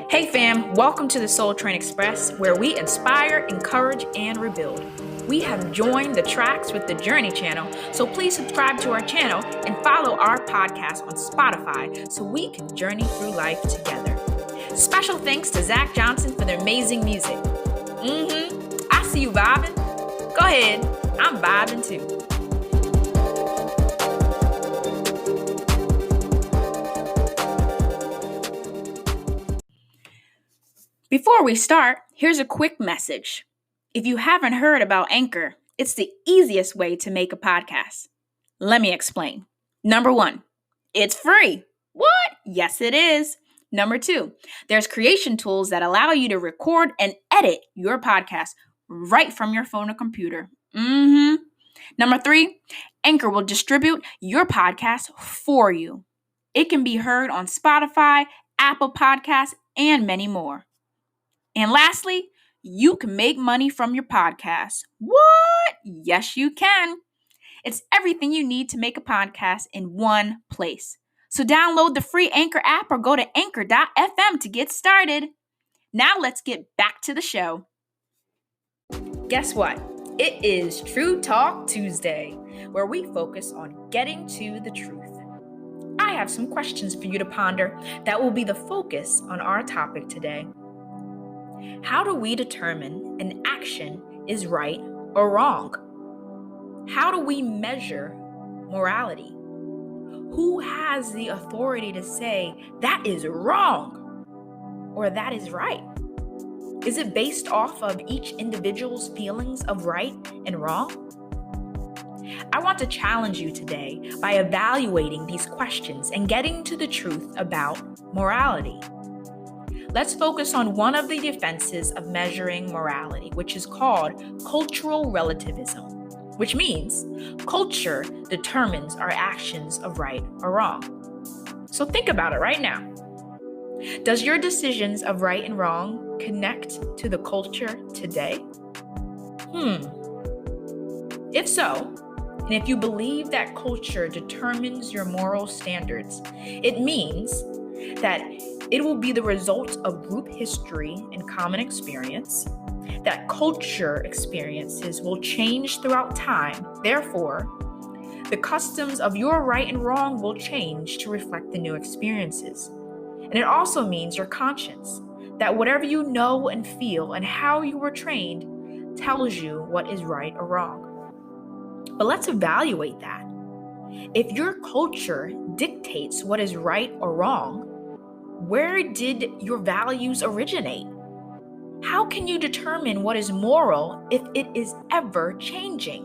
Hey fam, welcome to the Soul Train Express, where we inspire, encourage, and rebuild. We have joined the tracks with the Journey channel, so please subscribe to our channel and follow our podcast on Spotify so we can journey through life together. Special thanks to Zach Johnson for the amazing music. I see you vibing. Go ahead, I'm vibing too. Before we start, here's a quick message. If you haven't heard about Anchor, it's the easiest way to make a podcast. Let me explain. Number 1, it's free. What? Yes, it is. Number 2, there's creation tools that allow you to record and edit your podcast right from your phone or computer. Number 3, Anchor will distribute your podcast for you. It can be heard on Spotify, Apple Podcasts, and many more. And lastly, you can make money from your podcast. What? Yes, you can. It's everything you need to make a podcast in one place. So download the free Anchor app or go to anchor.fm to get started. Now let's get back to the show. Guess what? It is True Talk Tuesday, where we focus on getting to the truth. I have some questions for you to ponder that will be the focus on our topic today. How do we determine an action is right or wrong? How do we measure morality? Who has the authority to say that is wrong or that is right? Is it based off of each individual's feelings of right and wrong? I want to challenge you today by evaluating these questions and getting to the truth about morality. Let's focus on one of the defenses of measuring morality, which is called cultural relativism, which means culture determines our actions of right or wrong. So think about it right now. Does your decisions of right and wrong connect to the culture today? If so, and if you believe that culture determines your moral standards, it means that it will be the result of group history and common experience, that culture experiences will change throughout time. Therefore, the customs of your right and wrong will change to reflect the new experiences. And it also means your conscience, that whatever you know and feel and how you were trained tells you what is right or wrong. But let's evaluate that. If your culture dictates what is right or wrong, where did your values originate? How can you determine what is moral if it is ever changing?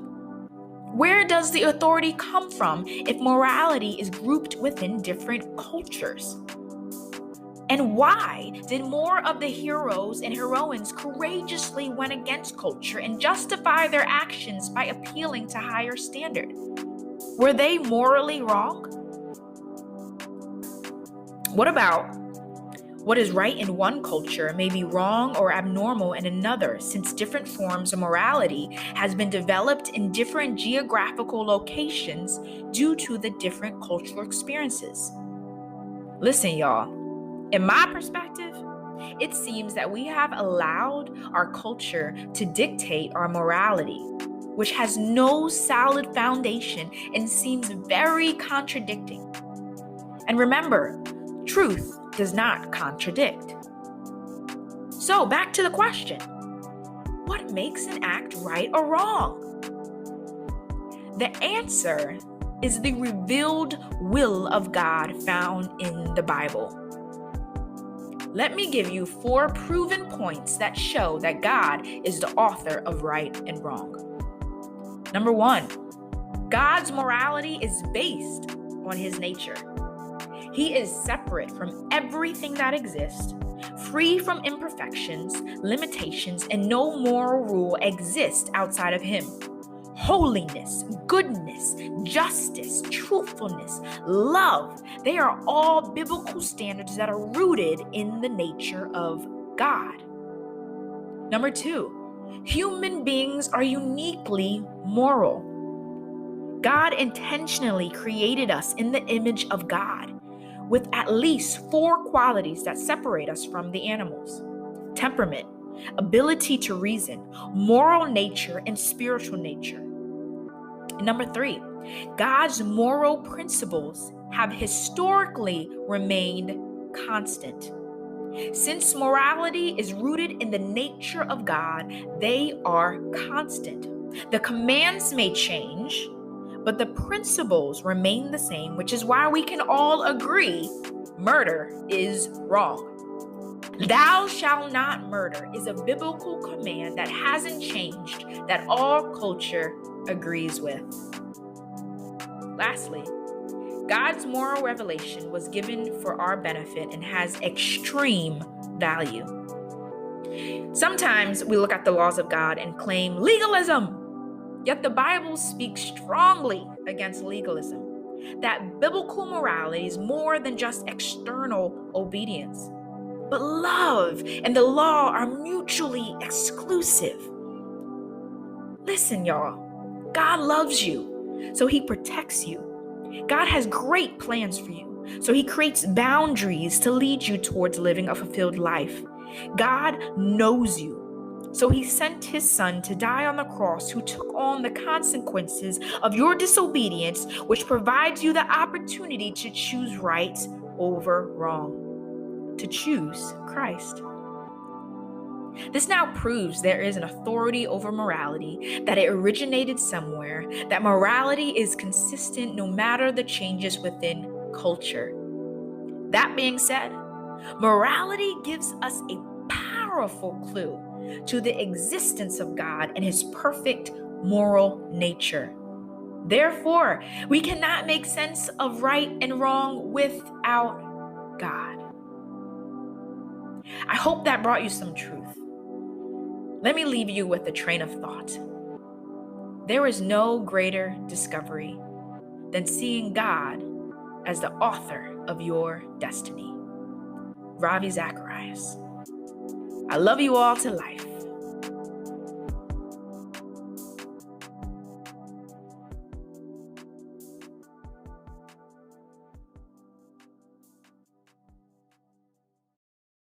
Where does the authority come from if morality is grouped within different cultures? And why did more of the heroes and heroines courageously went against culture and justify their actions by appealing to higher standard? Were they morally wrong? What about what is right in one culture may be wrong or abnormal in another, since different forms of morality has been developed in different geographical locations due to the different cultural experiences? Listen, y'all, in my perspective, it seems that we have allowed our culture to dictate our morality, which has no solid foundation and seems very contradicting. And remember, truth does not contradict. So back to the question, what makes an act right or wrong? The answer is the revealed will of God found in the Bible. Let me give you 4 proven points that show that God is the author of right and wrong. Number 1, God's morality is based on his nature. He is separate from everything that exists, free from imperfections, limitations, and no moral rule exists outside of him. Holiness, goodness, justice, truthfulness, love, they are all biblical standards that are rooted in the nature of God. Number 2, human beings are uniquely moral. God intentionally created us in the image of God. with at least 4 qualities that separate us from the animals: temperament, ability to reason, moral nature, and spiritual nature. And number 3, God's moral principles have historically remained constant. Since morality is rooted in the nature of God, they are constant. The commands may change, but the principles remain the same, which is why we can all agree murder is wrong. Thou shalt not murder is a biblical command that hasn't changed, that all culture agrees with. Lastly, God's moral revelation was given for our benefit and has extreme value. Sometimes we look at the laws of God and claim legalism, yet the Bible speaks strongly against legalism, that biblical morality is more than just external obedience. But love and the law are mutually exclusive. Listen, y'all, God loves you, so he protects you. God has great plans for you, so he creates boundaries to lead you towards living a fulfilled life. God knows you, so he sent his son to die on the cross, who took on the consequences of your disobedience, which provides you the opportunity to choose right over wrong, to choose Christ. This now proves there is an authority over morality, that it originated somewhere, that morality is consistent no matter the changes within culture. That being said, morality gives us a powerful clue to the existence of God and his perfect moral nature. Therefore, we cannot make sense of right and wrong without God. I hope that brought you some truth. Let me leave you with a train of thought. There is no greater discovery than seeing God as the author of your destiny. Ravi Zacharias. I love you all to life.